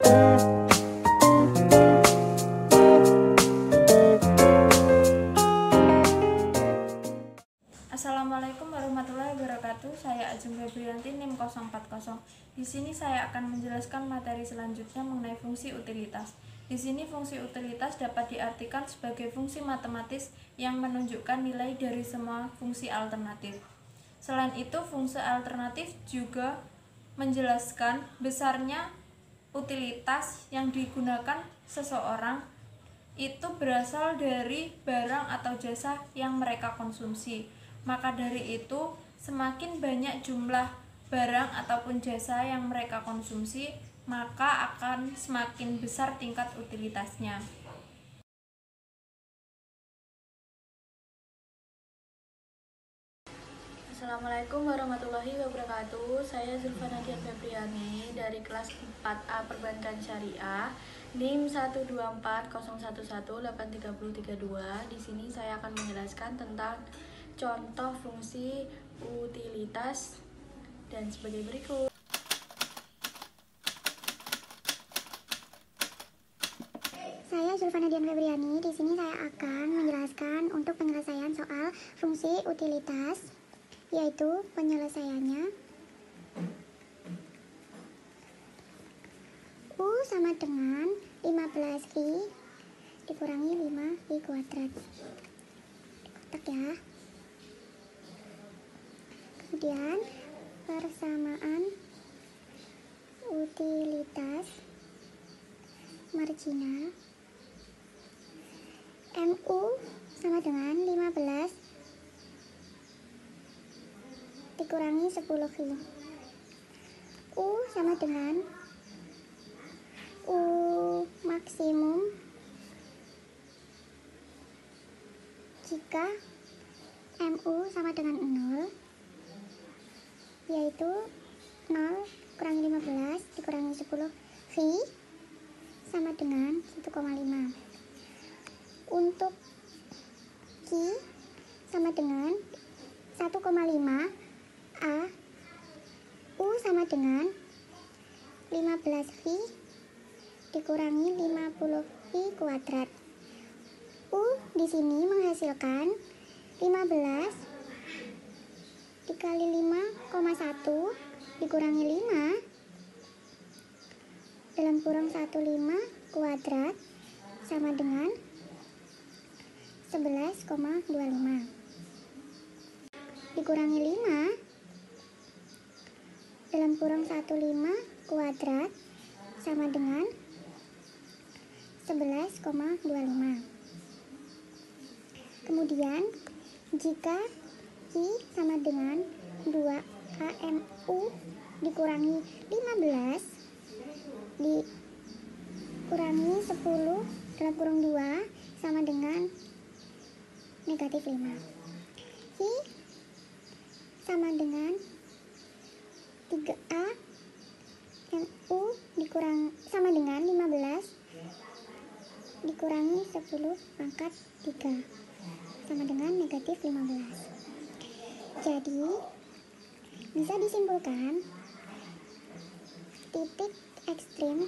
Assalamualaikum warahmatullahi wabarakatuh. Saya Ajeng Febrianti, NIM 040. Di sini saya akan menjelaskan materi selanjutnya mengenai fungsi utilitas. Di sini fungsi utilitas dapat diartikan sebagai fungsi matematis yang menunjukkan nilai dari semua fungsi alternatif. Selain itu, fungsi alternatif juga menjelaskan besarnya utilitas yang digunakan seseorang itu berasal dari barang atau jasa yang mereka konsumsi. Maka dari itu, semakin banyak jumlah barang ataupun jasa yang mereka konsumsi, maka akan semakin besar tingkat utilitasnya. Assalamualaikum warahmatullahi wabarakatuh. Saya Zulfana Dian Febriani dari kelas 4A Perbankan Syariah, NIM 12401183032. Di sini saya akan menjelaskan tentang contoh fungsi utilitas dan sebagai berikut. Saya Zulfana Dian Febriani. Di sini saya akan menjelaskan untuk penyelesaian soal fungsi utilitas, yaitu penyelesaiannya U sama dengan 15I dikurangi 5I kuadrat. Dikotak ya. Kemudian persamaan utilitas marginal MU sama dengan 15 dikurangi 10I. U sama dengan U maksimum jika MU sama dengan 0, yaitu 0 kurangi 15 dikurangi 10I sama dengan 1,5. Untuk Q sama dengan 1,5 A. U sama dengan 15I dikurangi 50I kuadrat. U di sini menghasilkan 15 dikali 5,1 dikurangi 5 dalam kurung 15 kuadrat sama dengan 11,25 dikurangi 5 dalam kurung 15 kuadrat sama dengan 11,25. Kemudian jika I sama dengan 2AMU dikurangi 15 dikurangi 10 dalam kurung 2 sama dengan negatif 5. I sama dengan 3A MU sama dengan 15 dikurangi 10 pangkat 3 sama dengan negatif 15. Jadi bisa disimpulkan titik ekstrim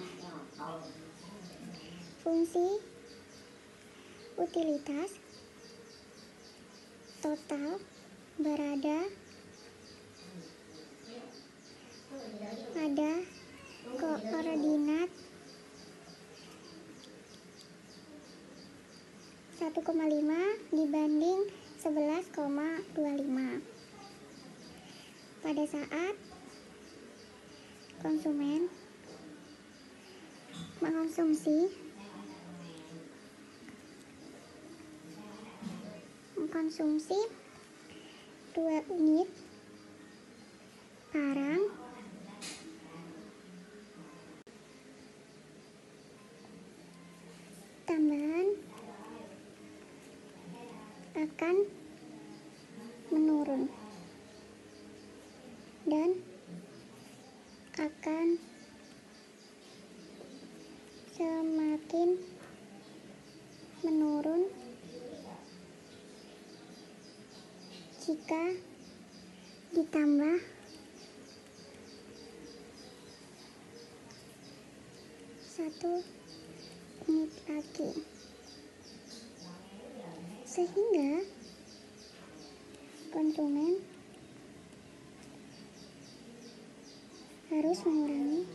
fungsi utilitas total berada pada koordinat 1,5 dibanding 11,25 pada saat konsumen mengkonsumsi 2 unit barang tambahan akan menurun dan akan semakin menurun jika ditambah 1 unit lagi, sehingga konsumen harus mengurangi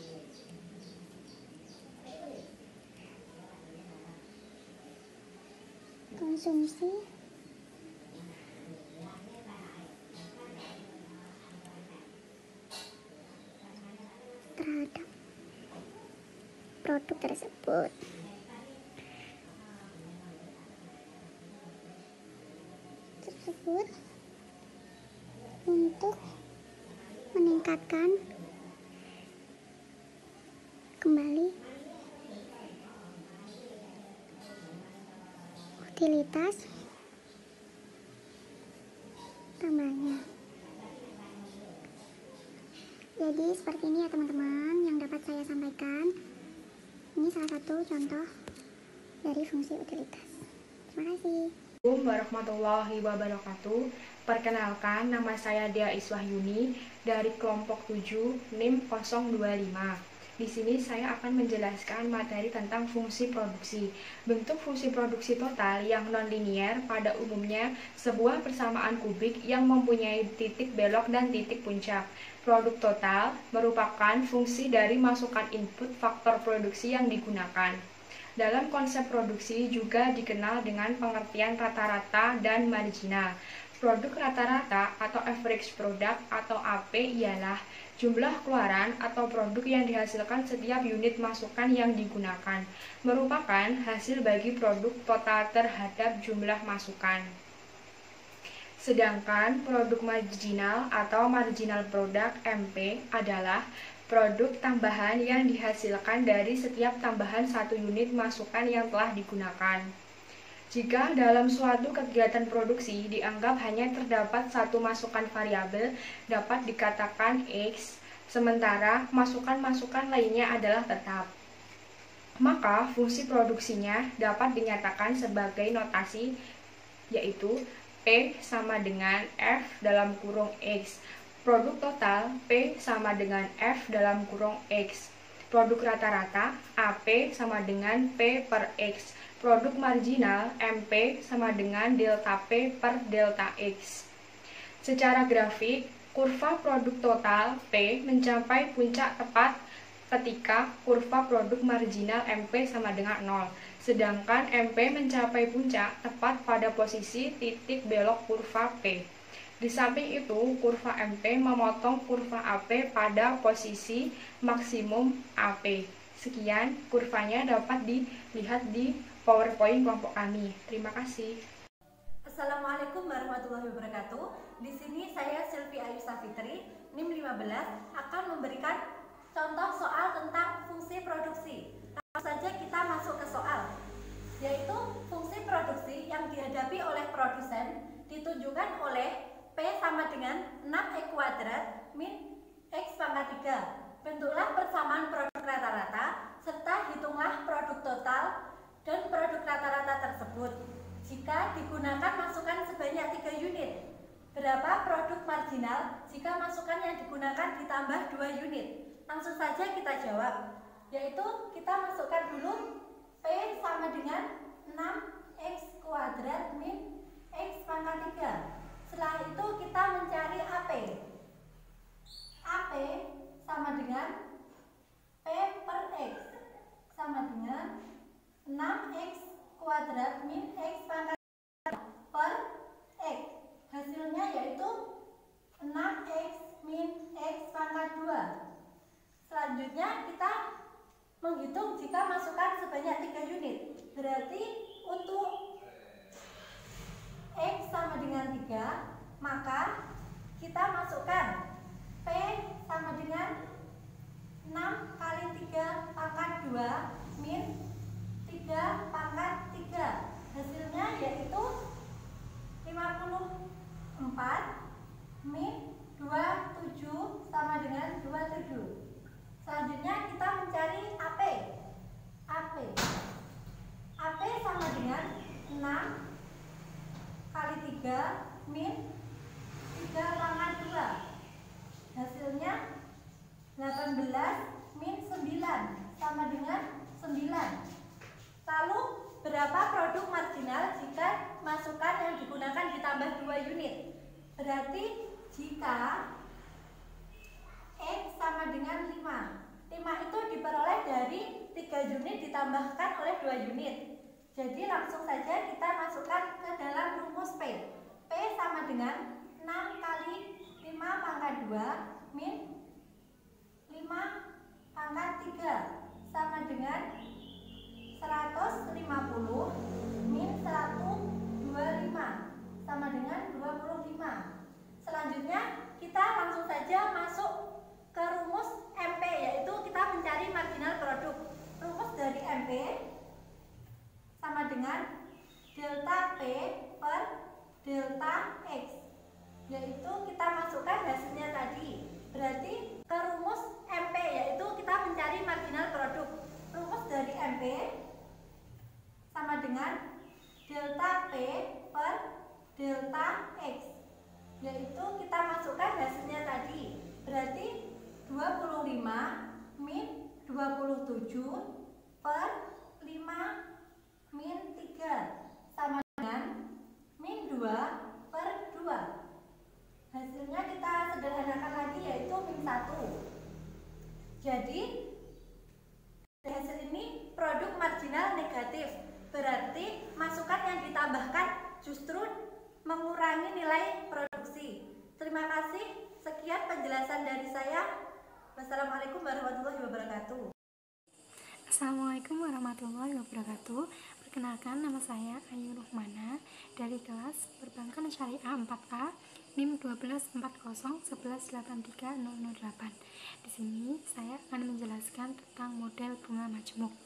konsumsi terhadap produk tersebut. Untuk meningkatkan kembali utilitas tambahnya. Jadi seperti ini ya teman-teman yang dapat saya sampaikan. Ini salah satu contoh dari fungsi utilitas. Terima kasih. Assalamualaikum warahmatullahi wabarakatuh. Perkenalkan, nama saya Dea Iswahyuni dari kelompok 7 NIM 025. Di sini saya akan menjelaskan materi tentang fungsi produksi. Bentuk fungsi produksi total yang nonlinier pada umumnya sebuah persamaan kubik yang mempunyai titik belok dan titik puncak. Produk total merupakan fungsi dari masukan input faktor produksi yang digunakan. Dalam konsep produksi juga dikenal dengan pengertian rata-rata dan marginal. Produk rata-rata atau average product atau AP ialah jumlah keluaran atau produk yang dihasilkan setiap unit masukan yang digunakan, merupakan hasil bagi produk total terhadap jumlah masukan. Sedangkan produk marginal atau marginal product MP adalah produk tambahan yang dihasilkan dari setiap tambahan satu unit masukan yang telah digunakan. Jika dalam suatu kegiatan produksi dianggap hanya terdapat satu masukan variabel, dapat dikatakan X, sementara masukan-masukan lainnya adalah tetap. Maka fungsi produksinya dapat dinyatakan sebagai notasi, yaitu P sama dengan F dalam kurung X. Produk total P sama dengan F dalam kurung X. Produk rata-rata AP sama dengan P per X. Produk marginal MP sama dengan delta P per delta X. Secara grafik, kurva produk total P mencapai puncak tepat ketika kurva produk marginal MP sama dengan 0. Sedangkan MP mencapai puncak tepat pada posisi titik belok kurva P. Di samping itu, kurva MP memotong kurva AP pada posisi maksimum AP. Sekian, kurvanya dapat dilihat di PowerPoint kelompok kami. Terima kasih. Assalamualaikum warahmatullahi wabarakatuh. Di sini saya Silvi Ayu Safitri, NIM 15, akan memberikan contoh soal tentang fungsi produksi. Langsung saja kita masuk ke soal, yaitu fungsi produksi yang dihadapi oleh produsen ditunjukkan oleh P sama dengan 6x kuadrat min X pangkat 3. Bentuklah persamaan produk rata-rata serta hitunglah produk total dan produk rata-rata tersebut. Jika digunakan masukan sebanyak 3 unit, berapa produk marginal jika masukan yang digunakan ditambah 2 unit? Langsung saja kita jawab, yaitu kita masukkan dulu P sama dengan 6x kuadrat min X pangkat 3. Setelah itu kita mencari AP. AP sama dengan P per X sama dengan 6x kuadrat min X pangkat 3 per X. Hasilnya yaitu 6x min X pangkat 2. Selanjutnya kita menghitung jika masukan sebanyak 3 unit. Berarti untuk X sama dengan 3, maka kita masukkan P sama dengan 6 kali 3 pangkat 2 min 3 pangkat 3. Hasilnya yaitu 54 min 27 sama dengan 27. Selanjutnya kita mencari AP. AP sama dengan 6 kali 3 min 3 pangkat 2. Hasilnya 18 min 9 sama dengan Berarti jika X sama dengan 5 itu diperoleh dari 3 unit ditambahkan oleh 2 unit. Jadi langsung saja kita masukkan ke dalam rumus P. P sama dengan 6 kali 5 pangkat 2 min 5 pangkat 3 sama dengan 150 min 125 sama dengan 25. Selanjutnya kita langsung saja masuk ke rumus MP, yaitu kita mencari marginal produk. Rumus dari MP sama dengan delta P per delta X, yaitu kita masukkan hasilnya tadi. Berarti ke rumus MP, yaitu kita mencari marginal produk. Rumus dari MP sama dengan delta P per delta X, yaitu kita masukkan hasilnya tadi. Berarti 25 min 27 per 5 min 3 sama dengan min 2 per 2. Hasilnya kita sederhanakan lagi, yaitu min 1. Jadi hasil ini produk marginal negatif, berarti masukan yang ditambahkan justru mengurangi nilai produksi. Terima kasih, sekian penjelasan dari saya. Wassalamualaikum warahmatullahi wabarakatuh. Assalamualaikum warahmatullahi wabarakatuh. Perkenalkan, nama saya Ayu Ruhmana dari kelas Perbankan Syariah 4A NIM 12401183008. Di sini saya akan menjelaskan tentang model bunga majemuk.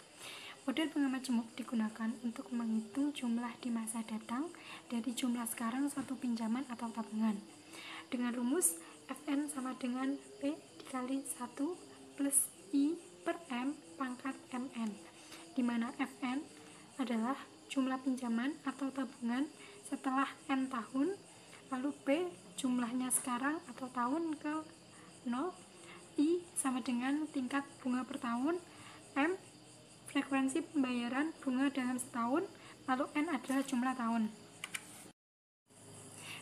Model bunga majemuk digunakan untuk menghitung jumlah di masa datang dari jumlah sekarang suatu pinjaman atau tabungan. Dengan rumus Fn sama dengan P dikali 1 plus I per M pangkat Mn, di mana Fn adalah jumlah pinjaman atau tabungan setelah N tahun, lalu P jumlahnya sekarang atau tahun ke 0, I sama dengan tingkat bunga per tahun, M frekuensi pembayaran bunga dalam setahun, lalu N adalah jumlah tahun.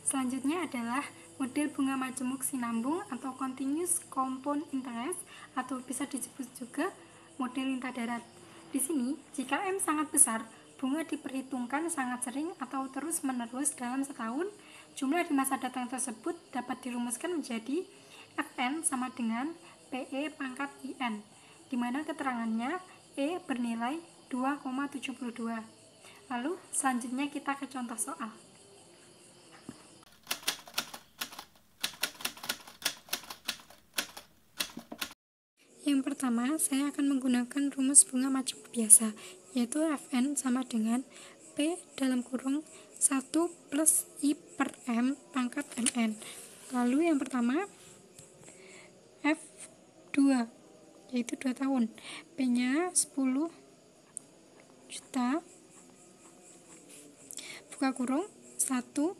Selanjutnya adalah model bunga majemuk sinambung atau continuous compound interest, atau bisa disebut juga model lintah darat. Di sini, jika M sangat besar, bunga diperhitungkan sangat sering atau terus-menerus dalam setahun. Jumlah di masa datang tersebut dapat dirumuskan menjadi Fn sama dengan PE pangkat IN, di mana keterangannya E bernilai 2,72. Lalu selanjutnya kita ke contoh soal. Yang pertama, saya akan menggunakan rumus bunga majemuk biasa, yaitu Fn sama dengan P dalam kurung 1 plus I per M pangkat Mn. Lalu yang pertama F2, yaitu 2 tahun, P-nya 10 juta, buka kurung 1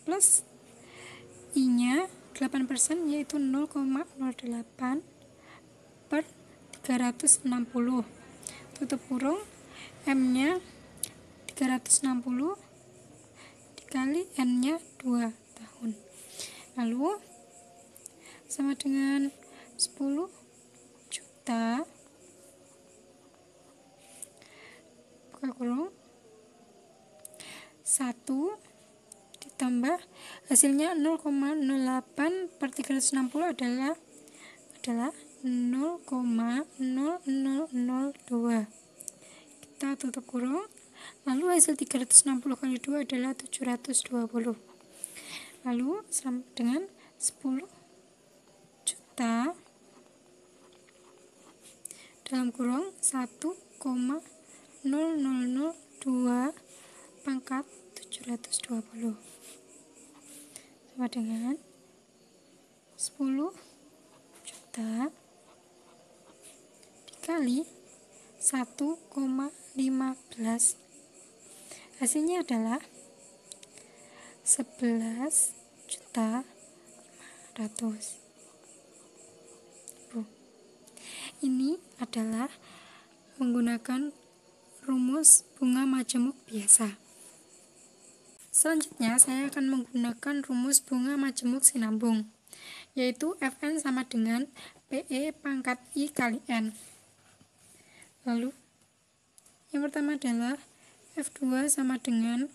plus I-nya 8%, yaitu 0,08 per 360, tutup kurung, M-nya 360 dikali N-nya 2 tahun, lalu sama dengan 10 juta, buka kurung, 1 ditambah hasilnya 0,08 per 360 adalah 0,0002. Kita tutup kurung, lalu hasil 360 kali 2 adalah 720. Lalu sama dengan 10 juta dalam kurung 1,0002 pangkat 720 sama dengan 10 juta dikali 1,15, hasilnya adalah 11.500.000. Ini adalah menggunakan rumus bunga majemuk biasa. Selanjutnya, saya akan menggunakan rumus bunga majemuk sinambung, yaitu Fn sama dengan PE pangkat I kali N. Lalu, yang pertama adalah F2 sama dengan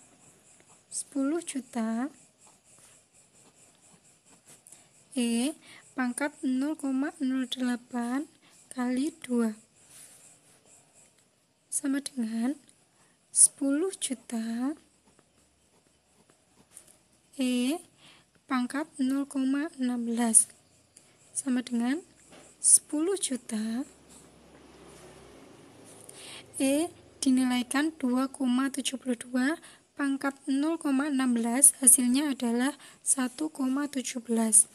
10 juta E pangkat 0,08 kali 2 sama dengan 10 juta E pangkat 0,16 sama dengan 10 juta E dinilaikan 2,72 pangkat 0,16, hasilnya adalah 1,17.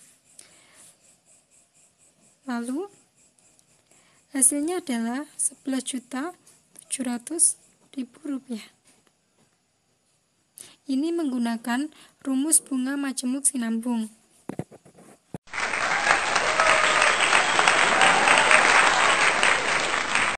Lalu hasilnya adalah 11.700.000 rupiah. Ini menggunakan rumus bunga majemuk sinambung.